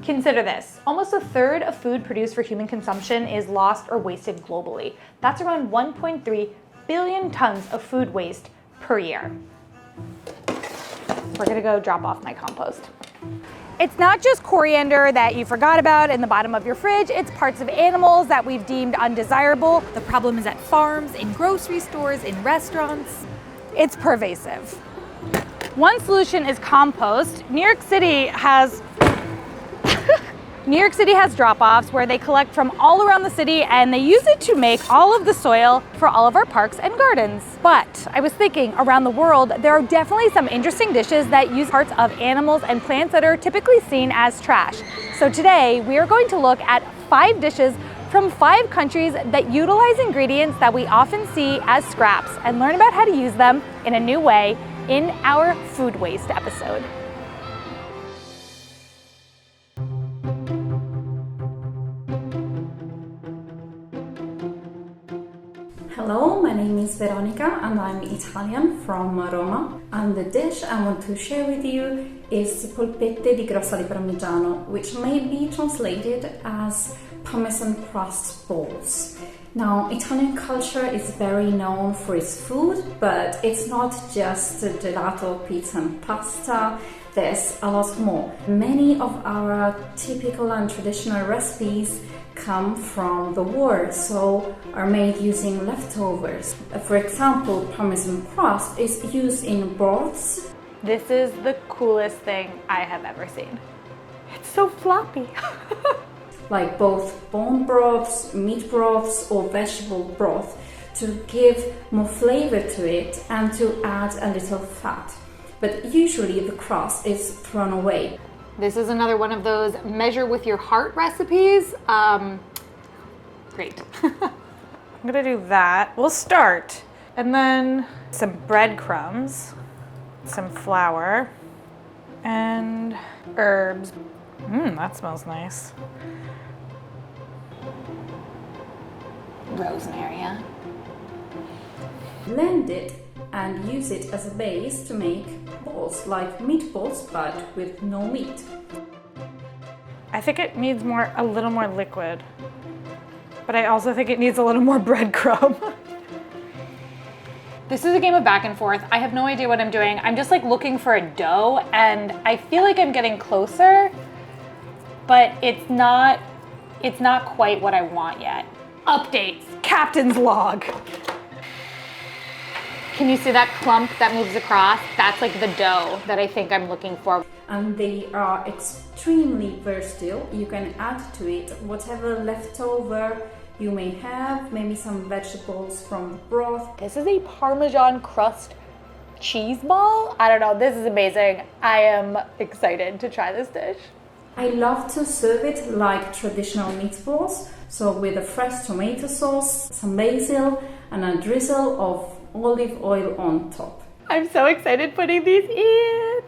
Consider this, almost a third of food produced for human consumption is lost or wasted globally. That's around 1.3 billion tons of food waste per year. We're gonna go drop off my compost. It's not just coriander that you forgot about in the bottom of your fridge, it's parts of animals that we've deemed undesirable. The problem is at farms, in grocery stores, in restaurants. It's pervasive. Once Lucian is compost, New York City has drop-offs where they collect from all around the city and they use it to make all of the soil for all of our parks and gardens. But I was thinking, around the world, there are definitely some interesting dishes that use parts of animals and plants that are typically seen as trash. So today, we are going to look at 5 dishes from 5 countries that utilize ingredients that we often see as scraps and learn about how to use them in a new way in our food waste episode. Hello, my name is Veronica and I'm Italian from Roma, and the dish I want to share with you is polpette di Crosta di Parmigiano, which may be translated as Parmesan crust balls. Now, Italian culture is very known for its food, but it's not just gelato, pizza and pasta. There's a lot more. Many of our typical and traditional recipes come from the war, so are made using leftovers. For example, Parmesan crust is used in broths. This is the coolest thing I have ever seen. It's so floppy. Like both bone broths, meat broths or vegetable broth, to give more flavor to it and to add a little fat. But usually the crust is thrown away. This is another one of those measure with your heart recipes. Great. I'm gonna do that. We'll start. And then some breadcrumbs, some flour, and herbs. That smells nice. Rosemary, yeah. Blend it and use it as a base to make balls, like meatballs, but with no meat. I think it needs a little more liquid, but I also think it needs a little more breadcrumb. This is a game of back and forth. I have no idea what I'm doing. I'm just like looking for a dough, and I feel like I'm getting closer, but it's not quite what I want yet. Updates, captain's log. Can you see that clump that moves across? That's like the dough that I think I'm looking for. And they are extremely versatile. You can add to it whatever leftover you may have, maybe some vegetables from the broth. This is a Parmesan crust cheese ball. I don't know, this is amazing. I am excited to try this dish. I love to serve it like traditional meatballs, so with a fresh tomato sauce, some basil, and a drizzle of olive oil on top. I'm so excited putting these in.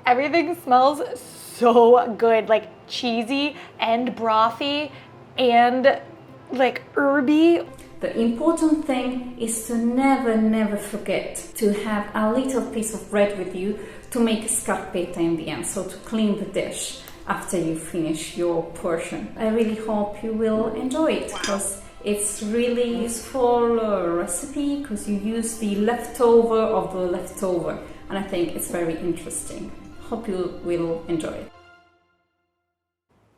Everything smells so good, like cheesy and brothy and like herby. The important thing is to never forget to have a little piece of bread with you to make scarpetta in the end, so to clean the dish after you finish your portion. I really hope you will enjoy it, because it's really useful recipe, because you use the leftover of the leftover, and I think it's very interesting. Hope you will enjoy it.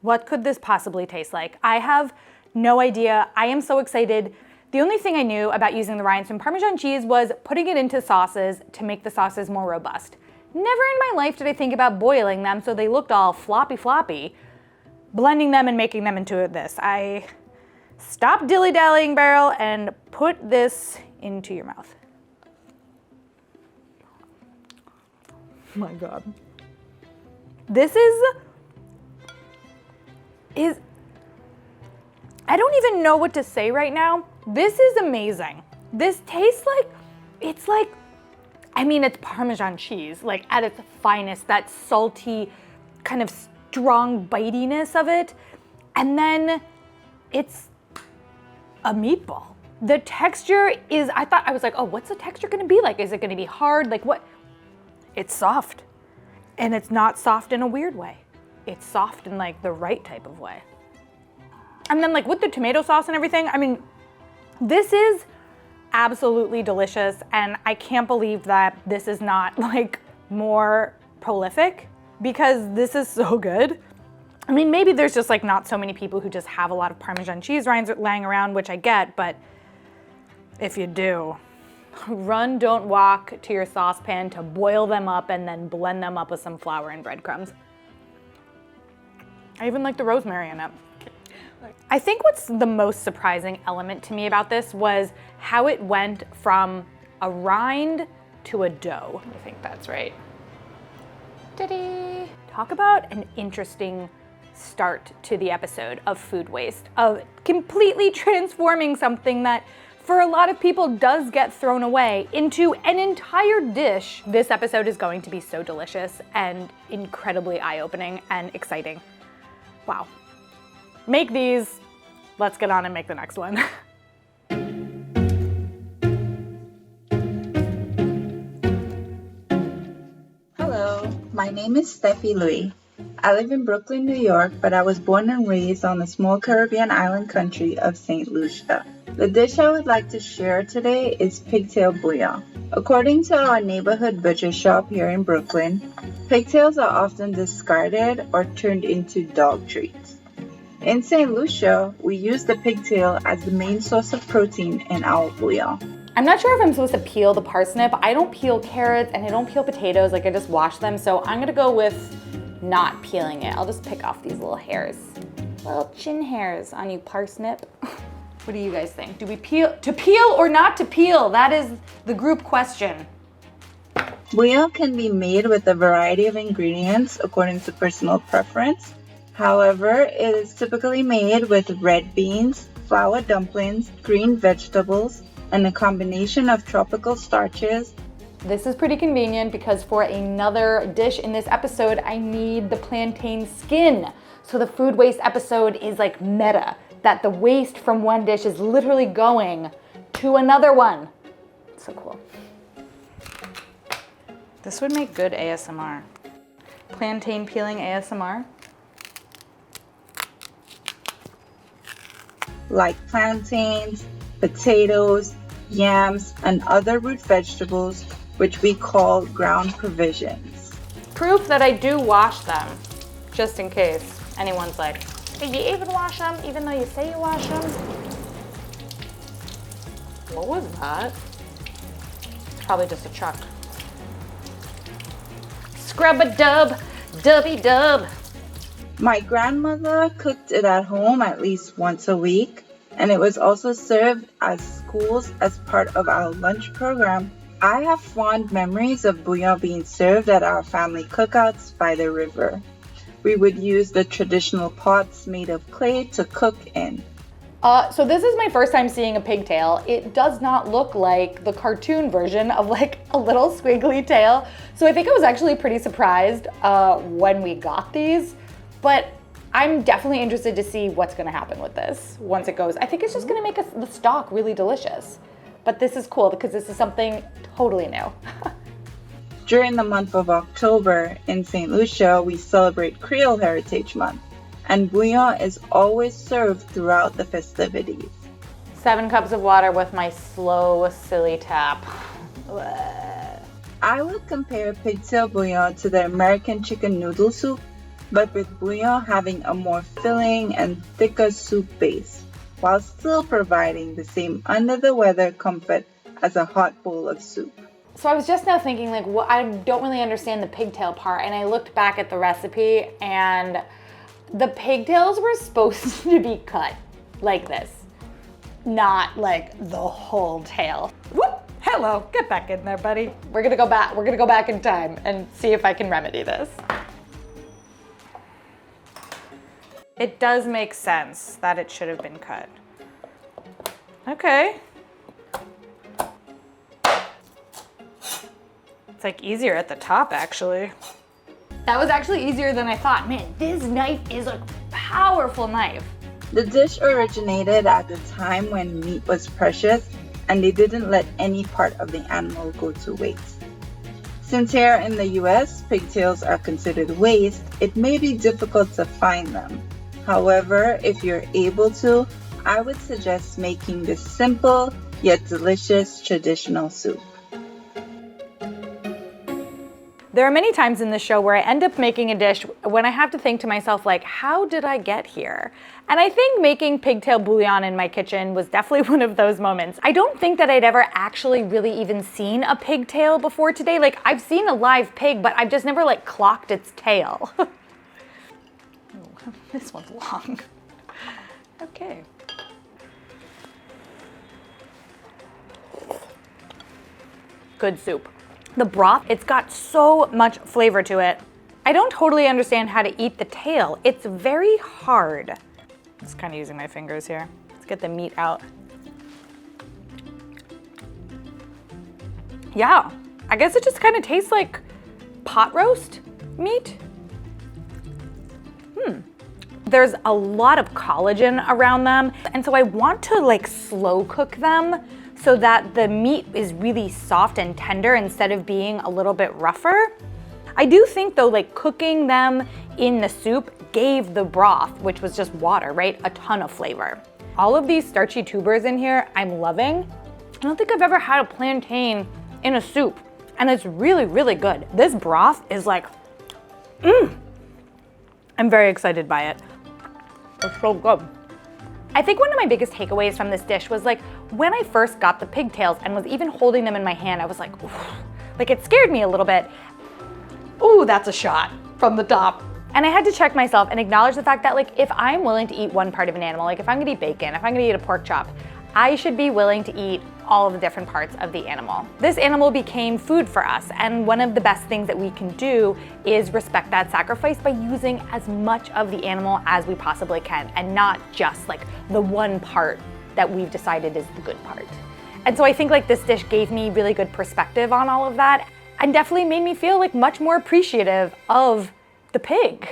What could this possibly taste like? I have no idea. I am so excited. The only thing I knew about using the rinds from Parmesan cheese was putting it into sauces to make the sauces more robust. Never in my life did I think about boiling them so they looked all floppy, blending them and making them into this. I stop dilly-dallying, Beryl, and put this into your mouth. Oh my God. This is, I don't even know what to say right now. This is amazing. This tastes like, it's like, I mean, it's Parmesan cheese, like at its finest, that salty, kind of strong bitiness of it. And then it's a meatball. The texture is, I was like, oh, what's the texture gonna be like? Is it gonna be hard? Like what? It's soft. And it's not soft in a weird way. it's soft in like the right type of way. And then like with the tomato sauce and everything, I mean, this is absolutely delicious, and I can't believe that this is not like more prolific, because this is so good. I mean, maybe there's just like not so many people who just have a lot of Parmesan cheese rinds laying around, which I get, but if you do, run, don't walk to your saucepan to boil them up and then blend them up with some flour and breadcrumbs. I even like the rosemary in it. I think what's the most surprising element to me about this was how it went from a rind to a dough. I think that's right. Ta-da! Talk about an interesting start to the episode of food waste, of completely transforming something that for a lot of people does get thrown away into an entire dish. This episode is going to be so delicious and incredibly eye-opening and exciting. Wow. Make these. Let's get on and make the next one. Hello, my name is Stephi. I live in Brooklyn, New York, but I was born and raised on the small Caribbean island country of St. Lucia. The dish I would like to share today is pigtail bouillon. According to our neighborhood butcher shop here in Brooklyn, pigtails are often discarded or turned into dog treats. In St. Lucia, we use the pigtail as the main source of protein in our bouillon. I'm not sure if I'm supposed to peel the parsnip. I don't peel carrots and I don't peel potatoes, like I just wash them. So I'm gonna go with not peeling it. I'll just pick off these little hairs. Little chin hairs on you, parsnip. What do you guys think? Do we peel or not to peel? That is the group question. Bouillon can be made with a variety of ingredients according to personal preference. However, it is typically made with red beans, flour dumplings, green vegetables, and a combination of tropical starches. This is pretty convenient because for another dish in this episode, I need the plantain skin. So the food waste episode is like meta, that the waste from one dish is literally going to another one. So cool. This would make good ASMR. Plantain peeling ASMR. Like plantains, potatoes, yams, and other root vegetables, which we call ground provisions. Proof that I do wash them, just in case anyone's like, did you even wash them, even though you say you wash them? What was that? It's probably just a chuck. Scrub-a-dub, dubby-dub. My grandmother cooked it at home at least once a week, and it was also served at schools as part of our lunch program. I have fond memories of bouillon being served at our family cookouts by the river. We would use the traditional pots made of clay to cook in. So this is my first time seeing a pigtail. It does not look like the cartoon version of like a little squiggly tail. So I think I was actually pretty surprised when we got these, but I'm definitely interested to see what's gonna happen with this once it goes. I think it's just gonna make the stock really delicious. But this is cool because this is something totally new. During the month of October in St. Lucia, we celebrate Creole Heritage Month, and bouillon is always served throughout the festivities. 7 cups of water with my slow, silly tap. I would compare pigtail bouillon to the American chicken noodle soup, but with bouillon having a more filling and thicker soup base, while still providing the same under-the-weather comfort as a hot bowl of soup. So I was just now thinking, like, I don't really understand the pigtail part, and I looked back at the recipe, and the pigtails were supposed to be cut like this, not like the whole tail. Whoop! Hello, get back in there, buddy. We're gonna go back in time and see if I can remedy this. It does make sense that it should have been cut. Okay. It's like easier at the top, actually. That was actually easier than I thought. Man, this knife is a powerful knife. The dish originated at the time when meat was precious and they didn't let any part of the animal go to waste. Since here in the US, pigtails are considered waste, it may be difficult to find them. However, if you're able to, I would suggest making this simple yet delicious traditional soup. There are many times in this show where I end up making a dish when I have to think to myself, like, how did I get here? And I think making pigtail bouillon in my kitchen was definitely one of those moments. I don't think that I'd ever actually really even seen a pigtail before today. Like, I've seen a live pig, but I've just never like clocked its tail. Ooh, this one's long. Okay. Good soup. The broth, it's got so much flavor to it. I don't totally understand how to eat the tail. It's very hard. I'm just kind of using my fingers here. Let's get the meat out. Yeah, I guess it just kind of tastes like pot roast meat. There's a lot of collagen around them, and so I want to like slow cook them so that the meat is really soft and tender instead of being a little bit rougher. I do think though, like cooking them in the soup gave the broth, which was just water, right, a ton of flavor. All of these starchy tubers in here, I'm loving. I don't think I've ever had a plantain in a soup, and it's really, really good. This broth is like, I'm very excited by it. It's so good. I think one of my biggest takeaways from this dish was like, when I first got the pigtails and was even holding them in my hand, I was like, ooh, like it scared me a little bit. Ooh, that's a shot from the top. And I had to check myself and acknowledge the fact that like, if I'm willing to eat one part of an animal, like if I'm gonna eat bacon, if I'm gonna eat a pork chop, I should be willing to eat all of the different parts of the animal. This animal became food for us, and one of the best things that we can do is respect that sacrifice by using as much of the animal as we possibly can, and not just like the one part that we've decided is the good part. And so I think like this dish gave me really good perspective on all of that, and definitely made me feel like much more appreciative of the pig.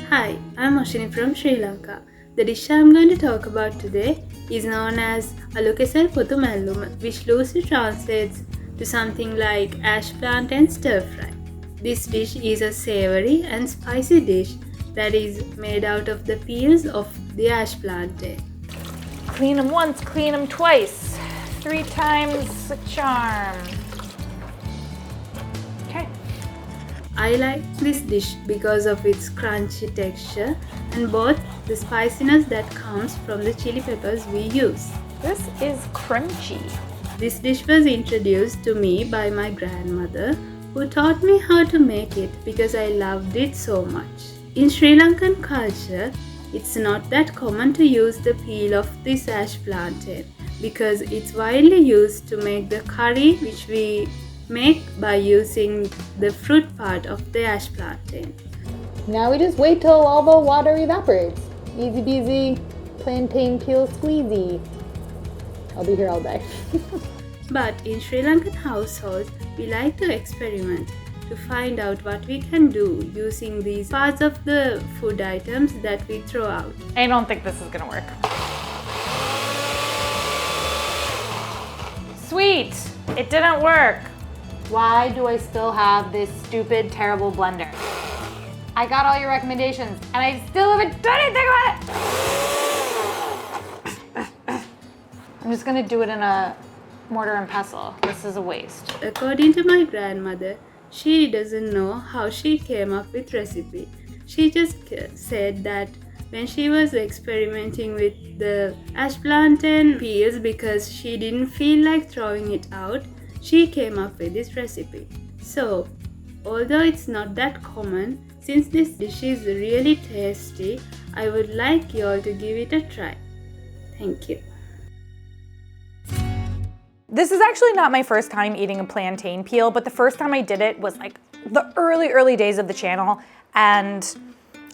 Hi, I'm Oshini from Sri Lanka. The dish I'm going to talk about today is known as Alu Kesel Pothu Mallum, which loosely translates to something like ash plantain stir fry. This dish is a savory and spicy dish that is made out of the peels of the ash plantain. Clean them once, clean them twice. 3 times a charm. Okay. I like this dish because of its crunchy texture and both the spiciness that comes from the chili peppers we use. This is crunchy. This dish was introduced to me by my grandmother, who taught me how to make it because I loved it so much. In Sri Lankan culture, it's not that common to use the peel of this ash plantain because it's widely used to make the curry, which we make by using the fruit part of the ash plantain. Now we just wait till all the water evaporates. Easy peasy, plantain peel squeezy. I'll be here all day. But in Sri Lankan households, we like to experiment to find out what we can do using these parts of the food items that we throw out. I don't think this is gonna work. Sweet, it didn't work. Why do I still have this stupid, terrible blender? I got all your recommendations and I still haven't done anything about it. I'm just gonna do it in a mortar and pestle. This is a waste. According to my grandmother, she doesn't know how she came up with recipe. She just said that when she was experimenting with the ash plantain peels because she didn't feel like throwing it out, she came up with this recipe. So, although it's not that common, since this dish is really tasty, I would like you all to give it a try. Thank you. This is actually not my first time eating a plantain peel, but the first time I did it was like the early days of the channel, and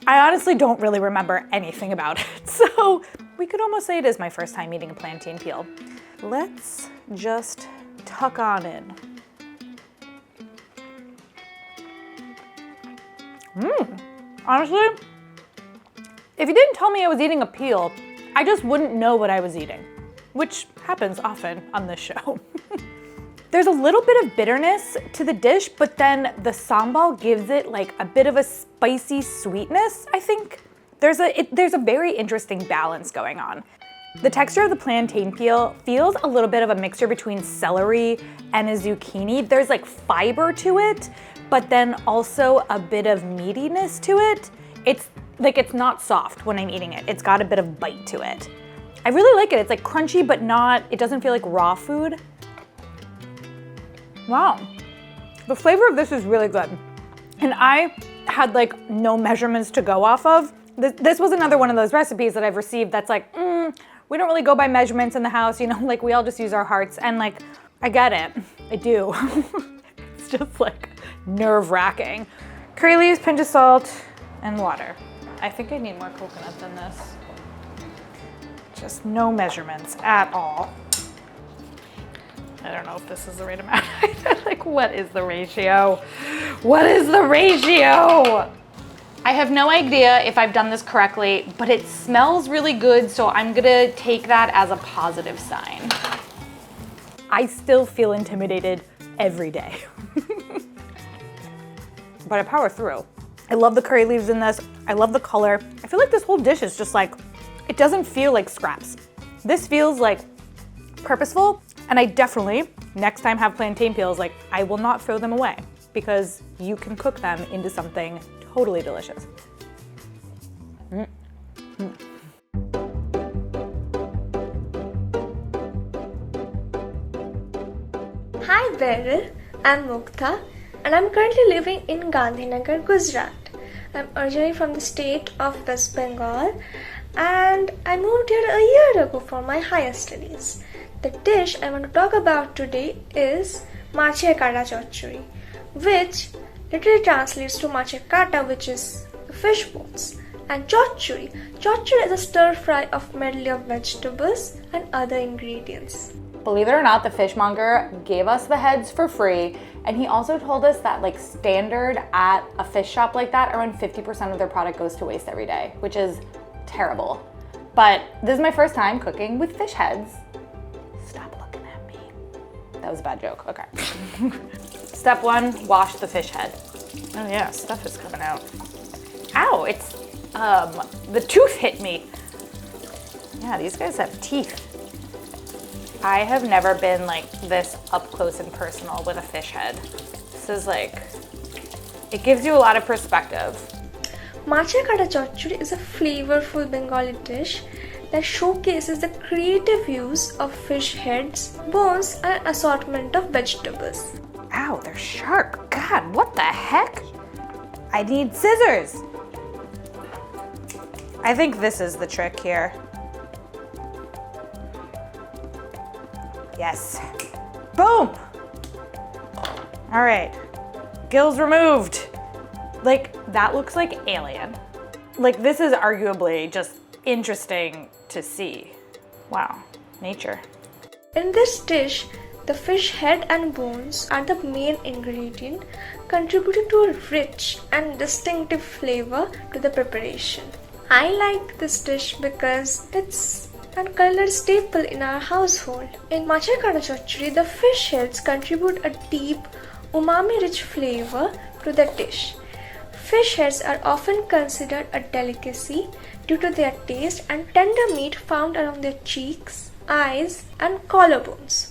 I honestly don't really remember anything about it. So we could almost say it is my first time eating a plantain peel. Let's just tuck on in. Honestly, if you didn't tell me I was eating a peel, I just wouldn't know what I was eating. which happens often on this show. There's a little bit of bitterness to the dish, but then the sambal gives it like a bit of a spicy sweetness, I think. There's a very interesting balance going on. The texture of the plantain peel feels a little bit of a mixture between celery and a zucchini. There's like fiber to it, but then also a bit of meatiness to it. It's not soft when I'm eating it. It's got a bit of bite to it. I really like it. It's like crunchy, but it doesn't feel like raw food. Wow. The flavor of this is really good. And I had like no measurements to go off of. This was another one of those recipes that I've received that's like, we don't really go by measurements in the house, like we all just use our hearts. And like, I get it, I do. It's just like nerve-wracking. Curry leaves, pinch of salt, and water. I think I need more coconut than this. Just no measurements at all. I don't know if this is the right amount. Like, what is the ratio? What is the ratio? I have no idea if I've done this correctly, but it smells really good, so I'm gonna take that as a positive sign. I still feel intimidated every day. But I power through. I love the curry leaves in this. I love the color. I feel like this whole dish is just like, it doesn't feel like scraps. This feels like purposeful, and I definitely, next time have plantain peels, like I will not throw them away because you can cook them into something totally delicious. Hi Beryl, I'm Mugdha and I'm currently living in Gandhinagar, Gujarat. I'm originally from the state of West Bengal and I moved here a year ago for my higher studies. The dish I want to talk about today is Mach Kata Chorchori, which literally translates to Mach Kata, which is fish bones, and Chorchori. Chorchori is a stir fry of medley of vegetables and other ingredients. Believe it or not, the fishmonger gave us the heads for free, and he also told us that like standard at a fish shop like that, around 50% of their product goes to waste every day, which is terrible. But this is my first time cooking with fish heads. Stop looking at me. That was a bad joke, okay. Step one, wash the fish head. Oh yeah, stuff is coming out. Ow, it's, the tooth hit me. Yeah, these guys have teeth. I have never been like this up close and personal with a fish head. This is like, it gives you a lot of perspective. Mach Kata Chorchori is a flavorful Bengali dish that showcases the creative use of fish heads, bones, and an assortment of vegetables. Ow, they're sharp. God, what the heck? I need scissors. I think this is the trick here. Yes. Boom! All right, gills removed. Like, that looks like alien. Like, this is arguably just interesting to see. Wow, nature. In this dish, the fish head and bones are the main ingredient, contributing to a rich and distinctive flavor to the preparation. I like this dish because it's a colored staple in our household. In Mach Kata Chorchori, the fish heads contribute a deep, umami-rich flavor to the dish. Fish heads are often considered a delicacy due to their taste and tender meat found around their cheeks, eyes, and collarbones.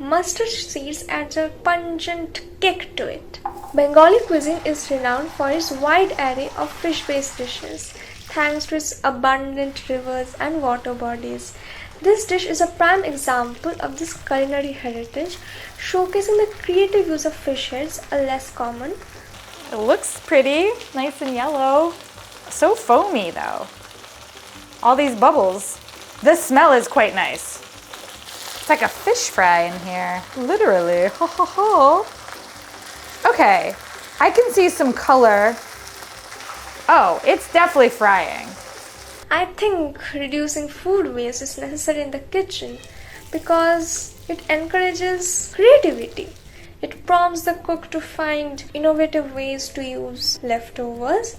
Mustard seeds adds a pungent kick to it. Bengali cuisine is renowned for its wide array of fish-based dishes, thanks to its abundant rivers and water bodies. This dish is a prime example of this culinary heritage, showcasing the creative use of fish heads, a less common. It looks pretty, nice and yellow. So foamy though. All these bubbles. The smell is quite nice. It's like a fish fry in here, literally. Ho ho ho. Okay, I can see some color. Oh, it's definitely frying. I think reducing food waste is necessary in the kitchen because it encourages creativity. It prompts the cook to find innovative ways to use leftovers,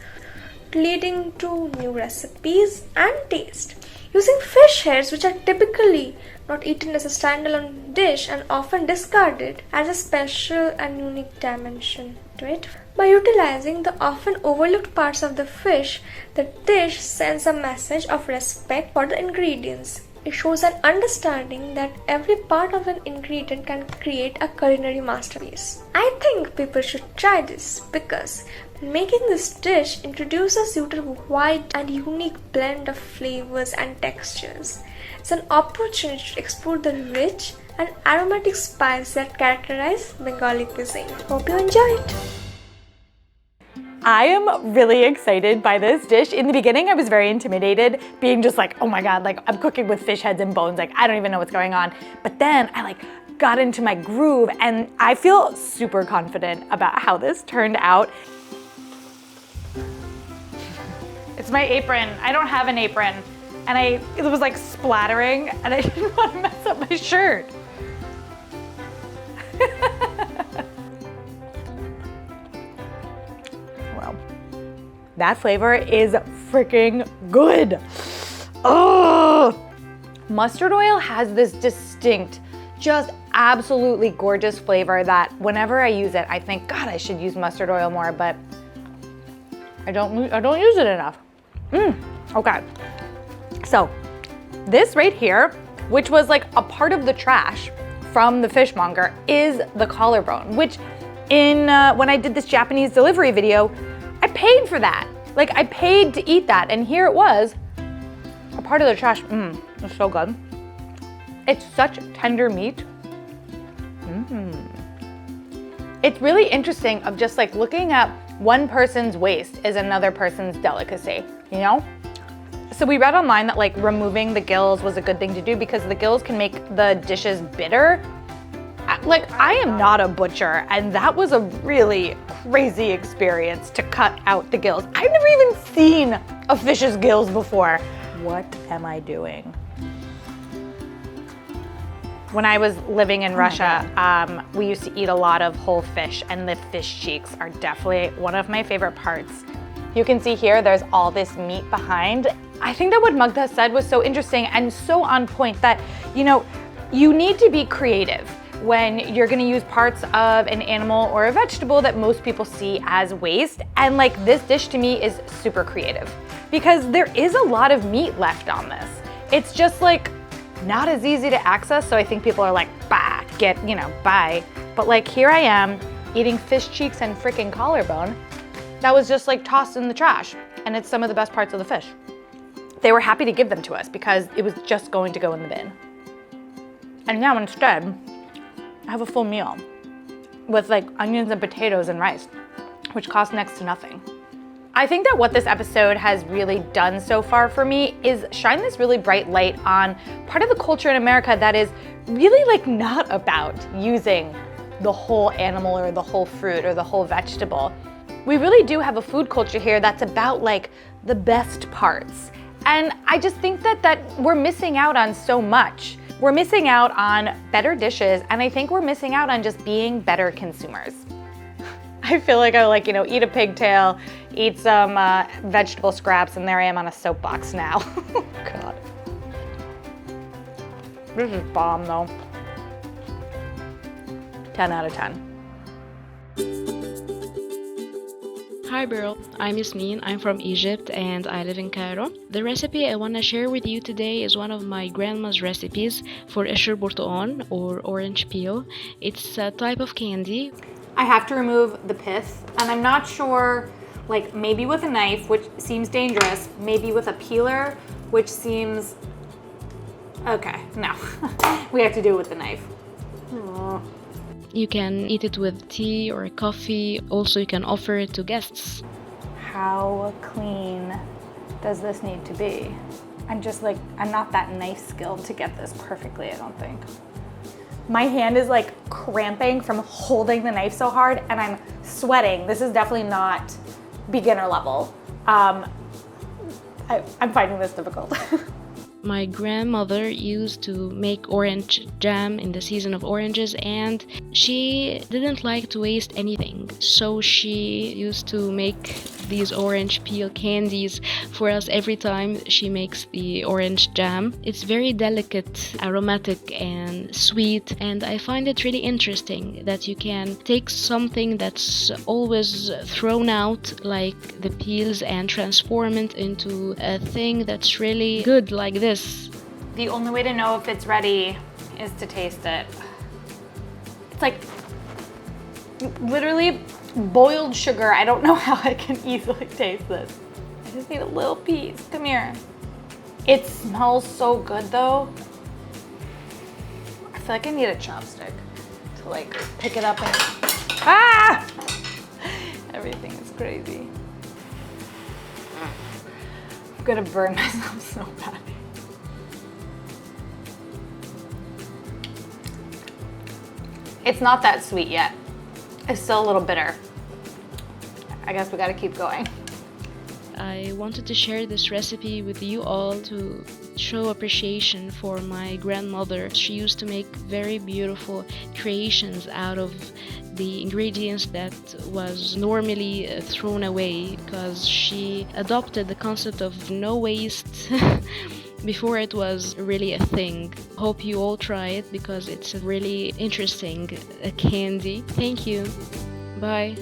leading to new recipes and taste. Using fish heads, which are typically not eaten as a standalone dish and often discarded, adds a special and unique dimension to it. By utilizing the often overlooked parts of the fish, the dish sends a message of respect for the ingredients. It shows an understanding that every part of an ingredient can create a culinary masterpiece. I think people should try this because making this dish introduces you to a wide and unique blend of flavors and textures. It's an opportunity to explore the rich and aromatic spices that characterize Bengali cuisine. Hope you enjoy it! I am really excited by this dish. In the beginning, I was very intimidated, being just like, oh my God, like I'm cooking with fish heads and bones. Like I don't even know what's going on. But then I got into my groove and I feel super confident about how this turned out. It's my apron. I don't have an apron. And it was like splattering and I didn't want to mess up my shirt. Wow. That flavor is freaking good. Oh! Mustard oil has this distinct, just absolutely gorgeous flavor that whenever I use it, I think, God, I should use mustard oil more, but I don't use it enough. Okay. So this right here, which was like a part of the trash from the fishmonger, is the collarbone, which when I did this Japanese delivery video, I paid for that. Like I paid to eat that, and here it was, a part of the trash. It's so good. It's such tender meat. It's really interesting of just like looking at one person's waste is another person's delicacy, you know? So we read online that like removing the gills was a good thing to do because the gills can make the dishes bitter. Like I am not a butcher and that was a really crazy experience to cut out the gills. I've never even seen a fish's gills before. What am I doing? When I was living in Russia, we used to eat a lot of whole fish, and the fish cheeks are definitely one of my favorite parts. You can see here, there's all this meat behind. I think that what Mugdha said was so interesting and so on point that, you know, you need to be creative when you're gonna use parts of an animal or a vegetable that most people see as waste. And like this dish to me is super creative because there is a lot of meat left on this. It's just like, not as easy to access, so I think people are like, bah, bye. But like here I am eating fish cheeks and freaking collarbone that was just like tossed in the trash, and it's some of the best parts of the fish. They were happy to give them to us because it was just going to go in the bin. And now instead, I have a full meal with like onions and potatoes and rice, which cost next to nothing. I think that what this episode has really done so far for me is shine this really bright light on part of the culture in America that is really like not about using the whole animal or the whole fruit or the whole vegetable. We really do have a food culture here that's about like the best parts. And I just think that we're missing out on so much. We're missing out on better dishes, and I think we're missing out on just being better consumers. I feel like I eat a pigtail, eat some vegetable scraps, and there I am on a soapbox now. God. This is bomb though. 10 out of 10. Hi Beryl, I'm Yasmin, I'm from Egypt and I live in Cairo. The recipe I want to share with you today is one of my grandma's recipes for Eshr Bortoaan or orange peel. It's a type of candy. I have to remove the pith, and I'm not sure, like maybe with a knife, which seems dangerous, maybe with a peeler, which seems, okay, no. We have to do it with the knife. Aww. You can eat it with tea or coffee. Also, you can offer it to guests. How clean does this need to be? I'm not that knife skilled to get this perfectly, I don't think. My hand is like cramping from holding the knife so hard, and I'm sweating. This is definitely not beginner level. I'm finding this difficult. My grandmother used to make orange jam in the season of oranges, and she didn't like to waste anything. So she used to make these orange peel candies for us every time she makes the orange jam. It's very delicate, aromatic, and sweet, and I find it really interesting that you can take something that's always thrown out, like the peels, and transform it into a thing that's really good like this. The only way to know if it's ready is to taste it. It's like literally boiled sugar. I don't know how I can easily taste this. I just need a little piece. Come here. It smells so good though. I feel like I need a chopstick to like pick it up and ah! Everything is crazy. I'm gonna burn myself so bad. It's not that sweet yet. It's still a little bitter. I guess we gotta keep going. I wanted to share this recipe with you all to show appreciation for my grandmother. She used to make very beautiful creations out of the ingredients that was normally thrown away, because she adopted the concept of no waste before it was really a thing. Hope you all try it because it's a really interesting candy. Thank you. Bye.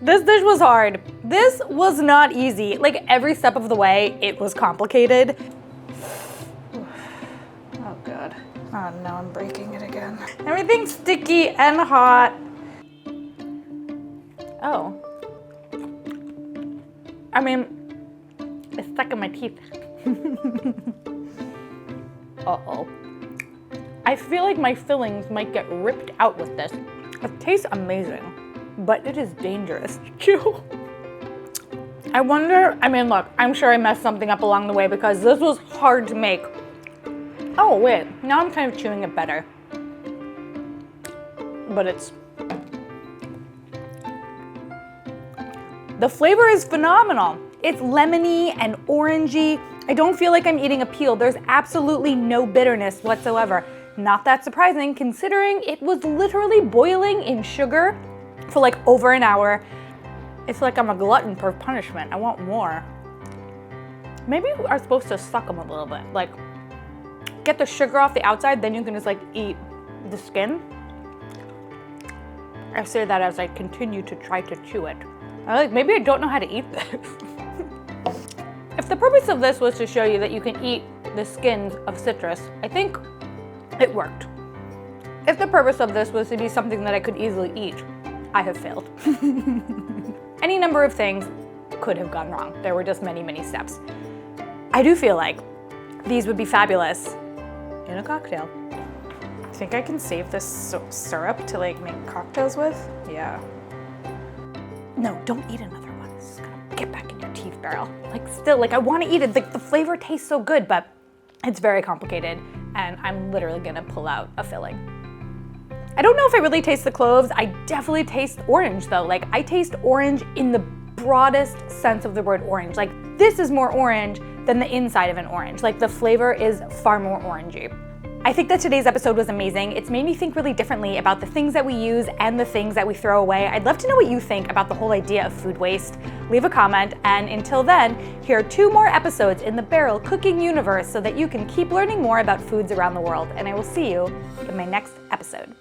This dish was hard. This was not easy. Like every step of the way, it was complicated. Oh God. Oh no, I'm breaking it again. Everything's sticky and hot. Oh. I mean, it's stuck in my teeth. Uh-oh. I feel like my fillings might get ripped out with this. It tastes amazing, but it is dangerous to chew. I wonder, I mean, look, I'm sure I messed something up along the way because this was hard to make. Oh, wait, now I'm kind of chewing it better. But the flavor is phenomenal. It's lemony and orangey. I don't feel like I'm eating a peel. There's absolutely no bitterness whatsoever. Not that surprising considering it was literally boiling in sugar for like over an hour. It's like I'm a glutton for punishment. I want more. Maybe you are supposed to suck them a little bit. Like, get the sugar off the outside, then you can just like eat the skin. I say that as I continue to try to chew it. Maybe I don't know how to eat this. If the purpose of this was to show you that you can eat the skins of citrus, I think it worked. If the purpose of this was to be something that I could easily eat, I have failed. Any number of things could have gone wrong. There were just many, many steps. I do feel like these would be fabulous in a cocktail. I think I can save this syrup to like make cocktails with. Yeah. No, don't eat another one. This is gonna get back in your teeth, Beryl. Like still, like I wanna eat it. Like the flavor tastes so good, but it's very complicated and I'm literally gonna pull out a filling. I don't know if I really taste the cloves. I definitely taste orange though. Like I taste orange in the broadest sense of the word orange. Like this is more orange than the inside of an orange. Like the flavor is far more orangey. I think that today's episode was amazing. It's made me think really differently about the things that we use and the things that we throw away. I'd love to know what you think about the whole idea of food waste. Leave a comment, and until then, here are 2 more episodes in the Beryl cooking universe so that you can keep learning more about foods around the world. And I will see you in my next episode.